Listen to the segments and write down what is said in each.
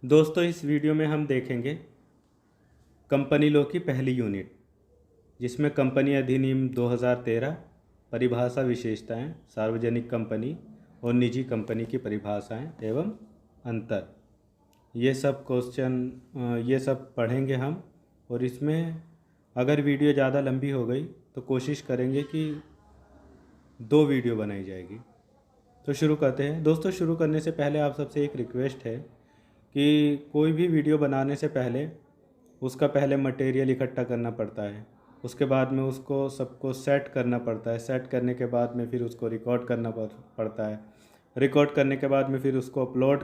दोस्तों, इस वीडियो में हम देखेंगे कंपनी लॉ की पहली यूनिट, जिसमें कंपनी अधिनियम 2013, परिभाषा विशेषताएं, सार्वजनिक कंपनी और निजी कंपनी की परिभाषाएं एवं अंतर, ये सब पढ़ेंगे हम। और इसमें अगर वीडियो ज़्यादा लंबी हो गई तो कोशिश करेंगे कि 2 वीडियो बनाई जाएगी। तो शुरू करते हैं। दोस्तों, शुरू करने से पहले आप सबसे एक रिक्वेस्ट है कि कोई भी वीडियो बनाने से पहले उसका पहले मटेरियल इकट्ठा करना पड़ता है, उसके बाद में उसको सबको सेट करना पड़ता है, सेट करने के बाद में फिर उसको रिकॉर्ड करना पड़ता है, रिकॉर्ड करने के बाद में फिर उसको अपलोड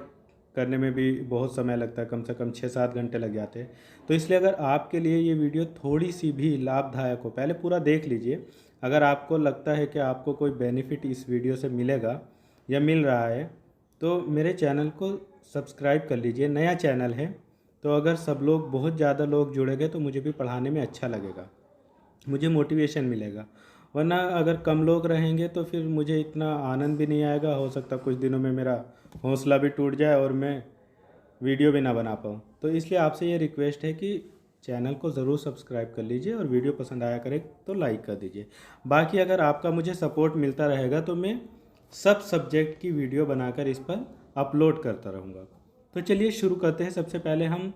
करने में भी बहुत समय लगता है, कम से कम 6-7 घंटे लग जाते हैं। तो इसलिए अगर आपके लिए ये वीडियो थोड़ी सी भी लाभदायक हो, पहले पूरा देख लीजिए। अगर आपको लगता है कि आपको कोई बेनिफिट इस वीडियो से मिलेगा या मिल रहा है तो मेरे चैनल को सब्सक्राइब कर लीजिए। नया चैनल है तो अगर सब लोग, बहुत ज़्यादा लोग जुड़ेंगे तो मुझे भी पढ़ाने में अच्छा लगेगा, मुझे मोटिवेशन मिलेगा। वरना अगर कम लोग रहेंगे तो फिर मुझे इतना आनंद भी नहीं आएगा। हो सकता है कुछ दिनों में मेरा हौसला भी टूट जाए और मैं वीडियो भी ना बना पाऊँ। तो इसलिए आपसे ये रिक्वेस्ट है कि चैनल को ज़रूर सब्सक्राइब कर लीजिए और वीडियो पसंद आया करे तो लाइक कर दीजिए। बाकी अगर आपका मुझे सपोर्ट मिलता रहेगा तो मैं सब सब्जेक्ट की वीडियो बनाकर इस पर अपलोड करता रहूँगा। तो चलिए शुरू करते हैं। सबसे पहले हम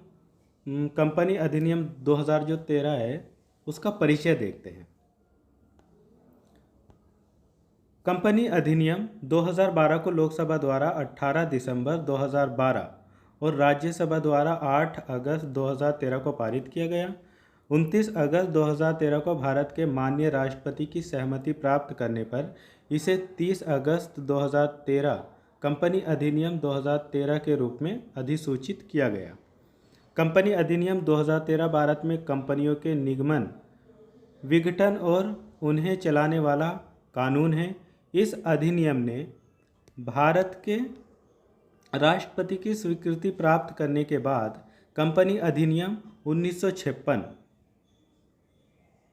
कंपनी अधिनियम 2013 है उसका परिचय देखते हैं। कंपनी अधिनियम 2012 को लोकसभा द्वारा 18 दिसंबर 2012 और राज्यसभा द्वारा 8 अगस्त 2013 को पारित किया गया। 29 अगस्त 2013 को भारत के माननीय राष्ट्रपति की सहमति प्राप्त करने पर इसे 30 अगस्त 2013 कंपनी अधिनियम 2013 के रूप में अधिसूचित किया गया। कंपनी अधिनियम 2013 भारत में कंपनियों के निगमन, विघटन और उन्हें चलाने वाला कानून है। इस अधिनियम ने भारत के राष्ट्रपति की स्वीकृति प्राप्त करने के बाद कंपनी अधिनियम 1956,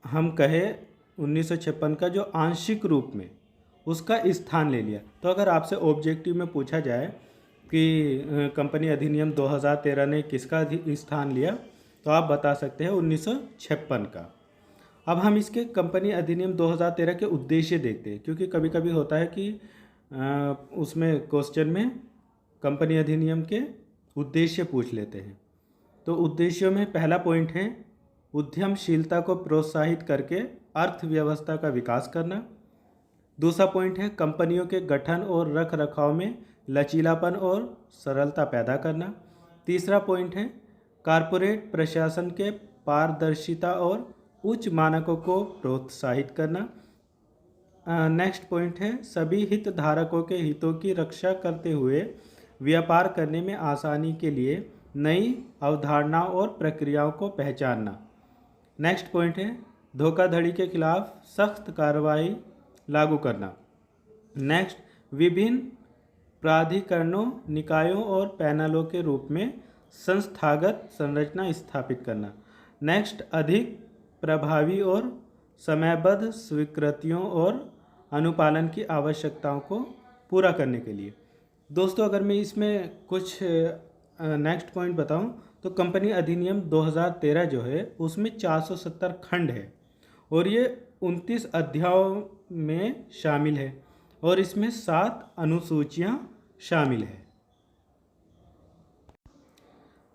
हम कहें 1956 का जो आंशिक रूप में उसका स्थान ले लिया। तो अगर आपसे ऑब्जेक्टिव में पूछा जाए कि कंपनी अधिनियम 2013 ने किसका स्थान लिया तो आप बता सकते हैं 1956 का। अब हम इसके कंपनी अधिनियम 2013 के उद्देश्य देखते हैं, क्योंकि कभी कभी होता है कि उसमें क्वेश्चन में कंपनी अधिनियम के उद्देश्य पूछ लेते हैं। तो उद्देश्यों में पहला पॉइंट है उद्यमशीलता को प्रोत्साहित करके अर्थव्यवस्था का विकास करना। दूसरा पॉइंट है कंपनियों के गठन और रख रखाव में लचीलापन और सरलता पैदा करना। तीसरा पॉइंट है कॉरपोरेट प्रशासन के पारदर्शिता और उच्च मानकों को प्रोत्साहित करना। नेक्स्ट पॉइंट है सभी हितधारकों के हितों की रक्षा करते हुए व्यापार करने में आसानी के लिए नई अवधारणाओं और प्रक्रियाओं को पहचानना। नेक्स्ट पॉइंट है धोखाधड़ी के खिलाफ सख्त कार्रवाई लागू करना। नेक्स्ट, विभिन्न प्राधिकरणों, निकायों और पैनलों के रूप में संस्थागत संरचना स्थापित करना। नेक्स्ट, अधिक प्रभावी और समयबद्ध स्वीकृतियों और अनुपालन की आवश्यकताओं को पूरा करने के लिए। दोस्तों, अगर मैं इसमें कुछ नेक्स्ट पॉइंट बताऊं तो कंपनी अधिनियम 2013 जो है उसमें 470 खंड है और ये 29 अध्यायों में शामिल है और इसमें 7 अनुसूचियां शामिल है।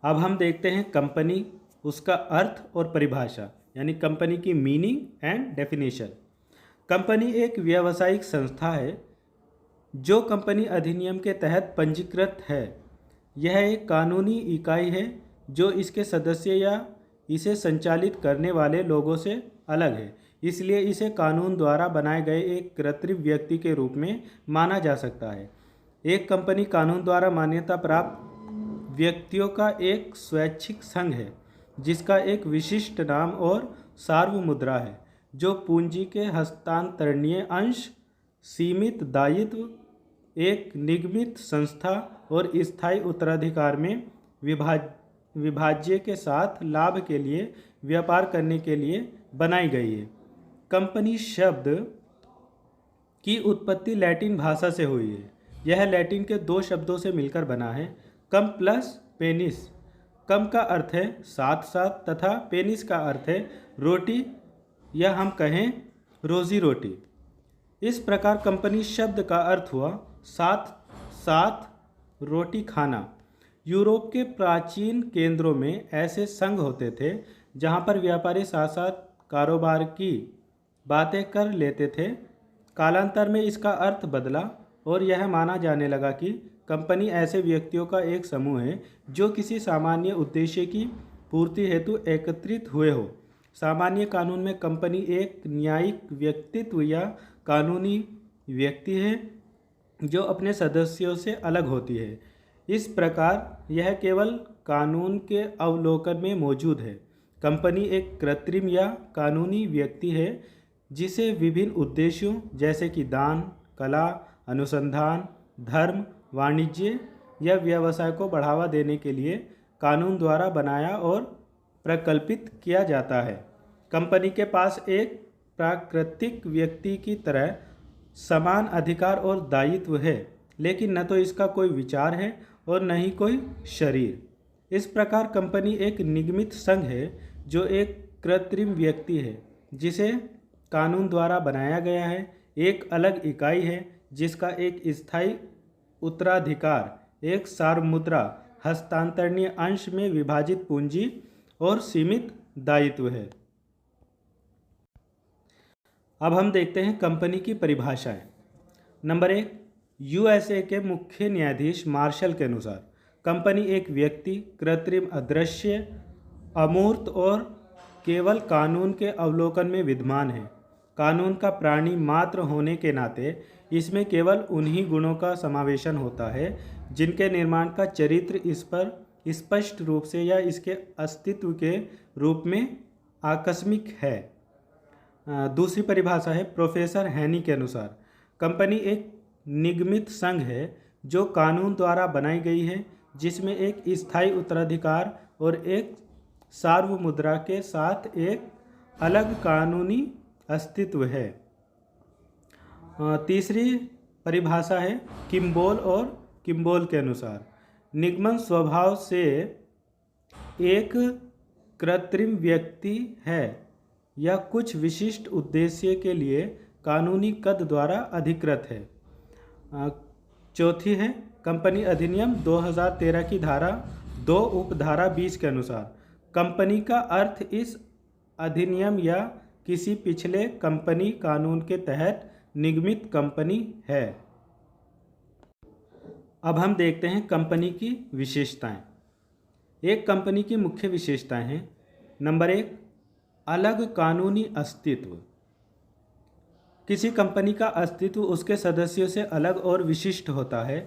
अब हम देखते हैं कंपनी, उसका अर्थ और परिभाषा, यानी कंपनी की मीनिंग एंड डेफिनेशन। कंपनी एक व्यावसायिक संस्था है जो कंपनी अधिनियम के तहत पंजीकृत है। यह एक कानूनी इकाई है जो इसके सदस्य या इसे संचालित करने वाले लोगों से अलग है, इसलिए इसे कानून द्वारा बनाए गए एक कृत्रिम व्यक्ति के रूप में माना जा सकता है। एक कंपनी कानून द्वारा मान्यता प्राप्त व्यक्तियों का एक स्वैच्छिक संघ है जिसका एक विशिष्ट नाम और सार्वमुद्रा है, जो पूंजी के हस्तांतरणीय अंश, सीमित दायित्व, एक निगमित संस्था और स्थायी उत्तराधिकार में विभाज्य के साथ लाभ के लिए व्यापार करने के लिए बनाई गई है। कंपनी शब्द की उत्पत्ति लैटिन भाषा से हुई है। यह लैटिन के 2 शब्दों से मिलकर बना है, कम प्लस पेनिस। कम का अर्थ है साथ साथ तथा पेनिस का अर्थ है रोटी या हम कहें रोजी रोटी। इस प्रकार कंपनी शब्द का अर्थ हुआ साथ साथ रोटी खाना। यूरोप के प्राचीन केंद्रों में ऐसे संघ होते थे जहां पर व्यापारी साथ साथ कारोबार की बातें कर लेते थे। कालांतर में इसका अर्थ बदला और यह माना जाने लगा कि कंपनी ऐसे व्यक्तियों का एक समूह है जो किसी सामान्य उद्देश्य की पूर्ति हेतु एकत्रित हुए हो। सामान्य कानून में कंपनी एक न्यायिक व्यक्तित्व या कानूनी व्यक्ति है जो अपने सदस्यों से अलग होती है। इस प्रकार यह केवल कानून के अवलोकन में मौजूद है। कंपनी एक कृत्रिम या कानूनी व्यक्ति है जिसे विभिन्न उद्देश्यों जैसे कि दान, कला, अनुसंधान, धर्म, वाणिज्य या व्यवसाय को बढ़ावा देने के लिए कानून द्वारा बनाया और प्रकल्पित किया जाता है। कंपनी के पास एक प्राकृतिक व्यक्ति की तरह समान अधिकार और दायित्व है, लेकिन न तो इसका कोई विचार है और न ही कोई शरीर। इस प्रकार कंपनी एक निगमित संघ है जो एक कृत्रिम व्यक्ति है जिसे कानून द्वारा बनाया गया है, एक अलग इकाई है जिसका एक स्थायी उत्तराधिकार, एक सार्वमुद्रा, हस्तांतरणीय अंश में विभाजित पूंजी और सीमित दायित्व है। अब हम देखते हैं कंपनी की परिभाषाएं। नंबर 1, यूएसए के मुख्य न्यायाधीश मार्शल के अनुसार कंपनी एक व्यक्ति, कृत्रिम, अदृश्य, अमूर्त और केवल कानून के अवलोकन में विद्यमान है। कानून का प्राणी मात्र होने के नाते इसमें केवल उन्हीं गुणों का समावेशन होता है जिनके निर्माण का चरित्र इस पर स्पष्ट रूप से या इसके अस्तित्व के रूप में आकस्मिक है। दूसरी परिभाषा है प्रोफेसर हैनी के अनुसार कंपनी एक निगमित संघ है जो कानून द्वारा बनाई गई है, जिसमें एक स्थायी उत्तराधिकार और एक सार्वमुद्रा के साथ एक अलग कानूनी अस्तित्व है। तीसरी परिभाषा है किम्बोल और किम्बोल के अनुसार निगमन स्वभाव से एक कृत्रिम व्यक्ति है या कुछ विशिष्ट उद्देश्य के लिए कानूनी कद द्वारा अधिकृत है। चौथी है कंपनी अधिनियम 2013 की धारा 2 उपधारा 20 के अनुसार कंपनी का अर्थ इस अधिनियम या किसी पिछले कंपनी कानून के तहत निगमित कंपनी है। अब हम देखते हैं कंपनी की विशेषताएं। एक कंपनी की मुख्य विशेषताएं हैं। नंबर 1, अलग कानूनी अस्तित्व। किसी कंपनी का अस्तित्व उसके सदस्यों से अलग और विशिष्ट होता है।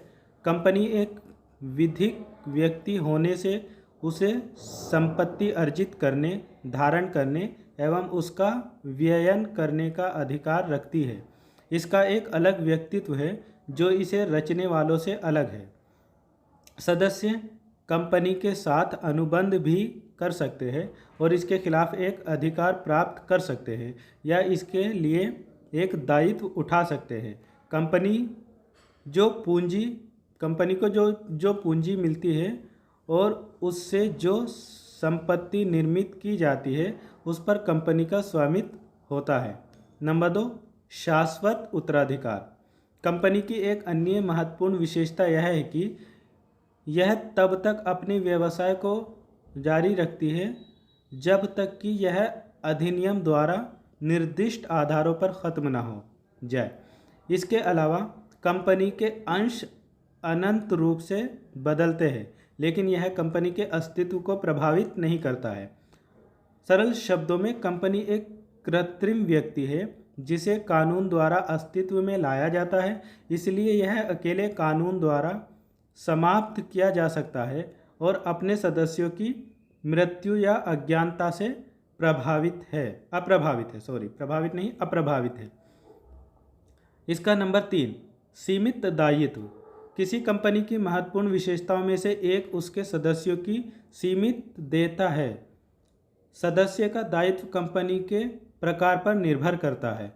कंपनी एक विधिक व्यक्ति होने से उसे संपत्ति अर्जित करने, धारण करने एवं उसका व्ययन करने का अधिकार रखती है। इसका एक अलग व्यक्तित्व है जो इसे रचने वालों से अलग है। सदस्य कंपनी के साथ अनुबंध भी कर सकते हैं और इसके खिलाफ एक अधिकार प्राप्त कर सकते हैं या इसके लिए एक दायित्व उठा सकते हैं। कंपनी को जो पूंजी मिलती है और उससे जो संपत्ति निर्मित की जाती है उस पर कंपनी का स्वामित्व होता है। नंबर 2, शाश्वत उत्तराधिकार। कंपनी की एक अन्य महत्वपूर्ण विशेषता यह है कि यह तब तक अपने व्यवसाय को जारी रखती है जब तक कि यह अधिनियम द्वारा निर्दिष्ट आधारों पर ख़त्म न हो जाए। इसके अलावा कंपनी के अंश अनंत रूप से बदलते हैं, लेकिन यह कंपनी के अस्तित्व को प्रभावित नहीं करता है। सरल शब्दों में कंपनी एक कृत्रिम व्यक्ति है जिसे कानून द्वारा अस्तित्व में लाया जाता है, इसलिए यह अकेले कानून द्वारा समाप्त किया जा सकता है और अपने सदस्यों की मृत्यु या अज्ञानता से अप्रभावित है। इसका नंबर 3, सीमित दायित्व। किसी कंपनी की महत्वपूर्ण विशेषताओं में से एक उसके सदस्यों की सीमित देयता है। सदस्य का दायित्व कंपनी के प्रकार पर निर्भर करता है।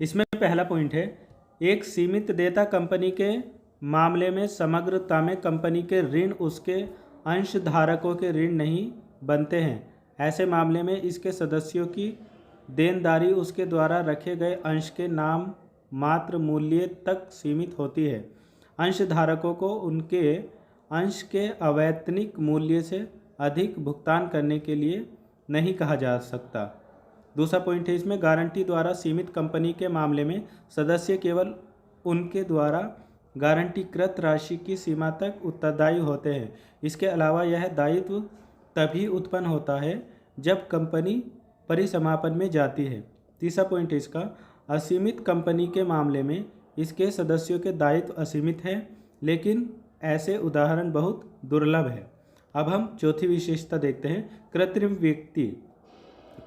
इसमें पहला पॉइंट है, एक सीमित देयता कंपनी के मामले में समग्रता में कंपनी के ऋण उसके अंशधारकों के ऋण नहीं बनते हैं। ऐसे मामले में इसके सदस्यों की देनदारी उसके द्वारा रखे गए अंश के नाम मात्र मूल्य तक सीमित होती है। अंशधारकों को उनके अंश के अवैतनिक मूल्य से अधिक भुगतान करने के लिए नहीं कहा जा सकता। दूसरा पॉइंट है इसमें, गारंटी द्वारा सीमित कंपनी के मामले में सदस्य केवल उनके द्वारा गारंटीकृत राशि की सीमा तक उत्तरदायी होते हैं। इसके अलावा यह दायित्व तभी उत्पन्न होता है जब कंपनी परिसमापन में जाती है। तीसरा पॉइंट है इसका, असीमित कंपनी के मामले में इसके सदस्यों के दायित्व असीमित हैं, लेकिन ऐसे उदाहरण बहुत दुर्लभ है। अब हम चौथी विशेषता देखते हैं, कृत्रिम व्यक्ति।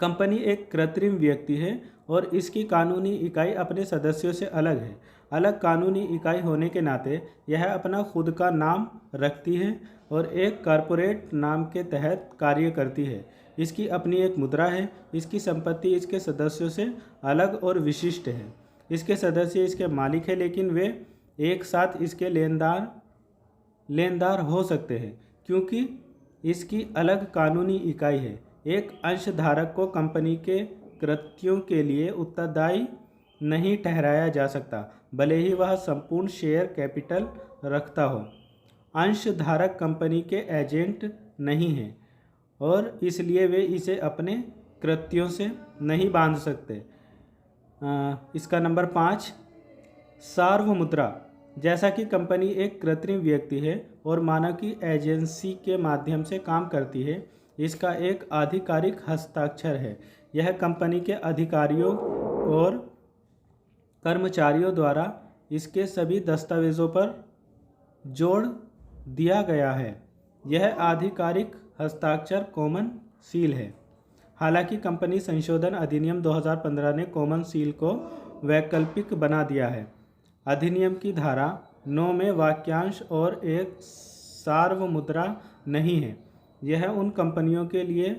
कंपनी एक कृत्रिम व्यक्ति है और इसकी कानूनी इकाई अपने सदस्यों से अलग है। अलग कानूनी इकाई होने के नाते यह अपना खुद का नाम रखती है और एक कॉरपोरेट नाम के तहत कार्य करती है। इसकी अपनी एक मुद्रा है। इसकी संपत्ति इसके सदस्यों से अलग और विशिष्ट है। इसके सदस्य इसके मालिक हैं, लेकिन वे एक साथ इसके लेनदार हो सकते हैं क्योंकि इसकी अलग कानूनी इकाई है। एक अंशधारक को कंपनी के कृत्यों के लिए उत्तरदायी नहीं ठहराया जा सकता, भले ही वह संपूर्ण शेयर कैपिटल रखता हो। अंशधारक कंपनी के एजेंट नहीं हैं और इसलिए वे इसे अपने कृत्यों से नहीं बांध सकते। इसका नंबर 5, सार्वमुद्रा। जैसा कि कंपनी एक कृत्रिम व्यक्ति है और मानव की एजेंसी के माध्यम से काम करती है, इसका एक आधिकारिक हस्ताक्षर है। यह कंपनी के अधिकारियों और कर्मचारियों द्वारा इसके सभी दस्तावेज़ों पर जोड़ दिया गया है। यह आधिकारिक हस्ताक्षर कॉमन सील है। हालांकि कंपनी संशोधन अधिनियम 2015 ने कॉमन सील को वैकल्पिक बना दिया है। अधिनियम की धारा 9 में वाक्यांश और एक सार्वमुद्रा नहीं है। यह उन कंपनियों के लिए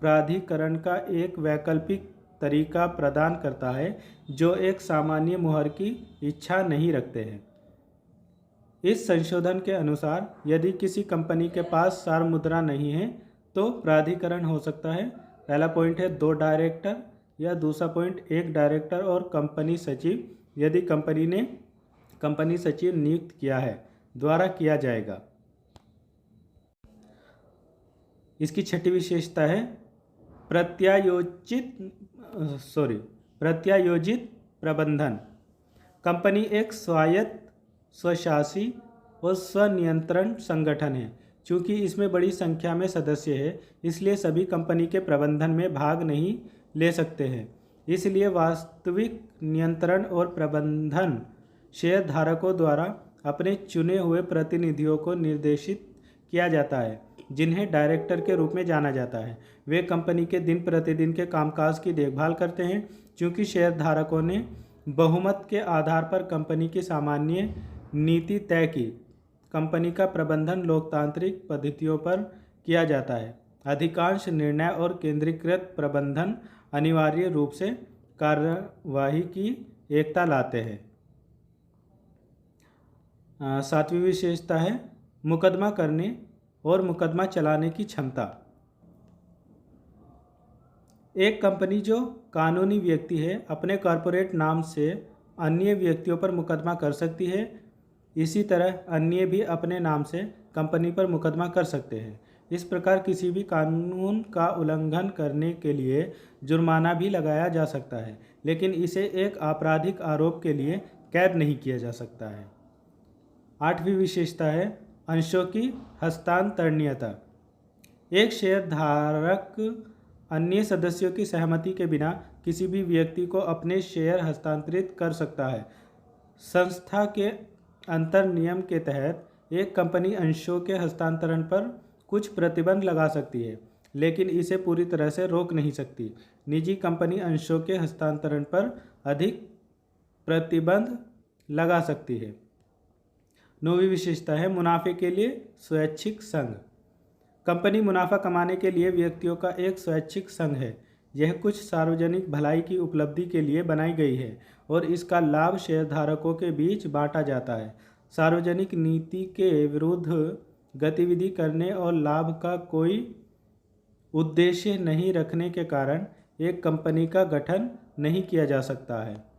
प्राधिकरण का एक वैकल्पिक तरीका प्रदान करता है जो एक सामान्य मुहर की इच्छा नहीं रखते हैं। इस संशोधन के अनुसार यदि किसी कंपनी के पास सार्वमुद्रा नहीं है तो प्राधिकरण हो सकता है। पहला पॉइंट है 2 डायरेक्टर या दूसरा पॉइंट 1 डायरेक्टर और कंपनी सचिव, यदि कंपनी ने कंपनी सचिव नियुक्त किया है, द्वारा किया जाएगा। इसकी छठी विशेषता है प्रत्यायोजित प्रबंधन। कंपनी एक स्वायत्त, स्वशासी और स्वनियंत्रण संगठन है। चूँकि इसमें बड़ी संख्या में सदस्य हैं, इसलिए सभी कंपनी के प्रबंधन में भाग नहीं ले सकते हैं। इसलिए वास्तविक नियंत्रण और प्रबंधन शेयरधारकों द्वारा अपने चुने हुए प्रतिनिधियों को निर्देशित किया जाता है, जिन्हें डायरेक्टर के रूप में जाना जाता है। वे कंपनी के दिन प्रतिदिन के कामकाज की देखभाल करते हैं। चूँकि शेयरधारकों ने बहुमत के आधार पर कंपनी की सामान्य नीति तय की, कंपनी का प्रबंधन लोकतांत्रिक पद्धतियों पर किया जाता है। अधिकांश निर्णय और केंद्रीकृत प्रबंधन अनिवार्य रूप से कार्यवाही की एकता लाते हैं। 7वीं विशेषता है मुकदमा करने और मुकदमा चलाने की क्षमता। एक कंपनी जो कानूनी व्यक्ति है अपने कॉरपोरेट नाम से अन्य व्यक्तियों पर मुकदमा कर सकती है। इसी तरह अन्य भी अपने नाम से कंपनी पर मुकदमा कर सकते हैं। इस प्रकार किसी भी कानून का उल्लंघन करने के लिए जुर्माना भी लगाया जा सकता है, लेकिन इसे एक आपराधिक आरोप के लिए कैद नहीं किया जा सकता है। 8वीं विशेषता है अंशों की हस्तांतरणीयता। एक शेयरधारक अन्य सदस्यों की सहमति के बिना किसी भी व्यक्ति को अपने शेयर हस्तांतरित कर सकता है। संस्था के अंतर नियम के तहत एक कंपनी अंशों के हस्तांतरण पर कुछ प्रतिबंध लगा सकती है, लेकिन इसे पूरी तरह से रोक नहीं सकती। निजी कंपनी अंशों के हस्तांतरण पर अधिक प्रतिबंध लगा सकती है। 9वीं विशेषता है मुनाफे के लिए स्वैच्छिक संघ। कंपनी मुनाफा कमाने के लिए व्यक्तियों का एक स्वैच्छिक संघ है। यह कुछ सार्वजनिक भलाई की उपलब्धि के लिए बनाई गई है और इसका लाभ शेयरधारकों के बीच बांटा जाता है। सार्वजनिक नीति के विरुद्ध गतिविधि करने और लाभ का कोई उद्देश्य नहीं रखने के कारण एक कंपनी का गठन नहीं किया जा सकता है।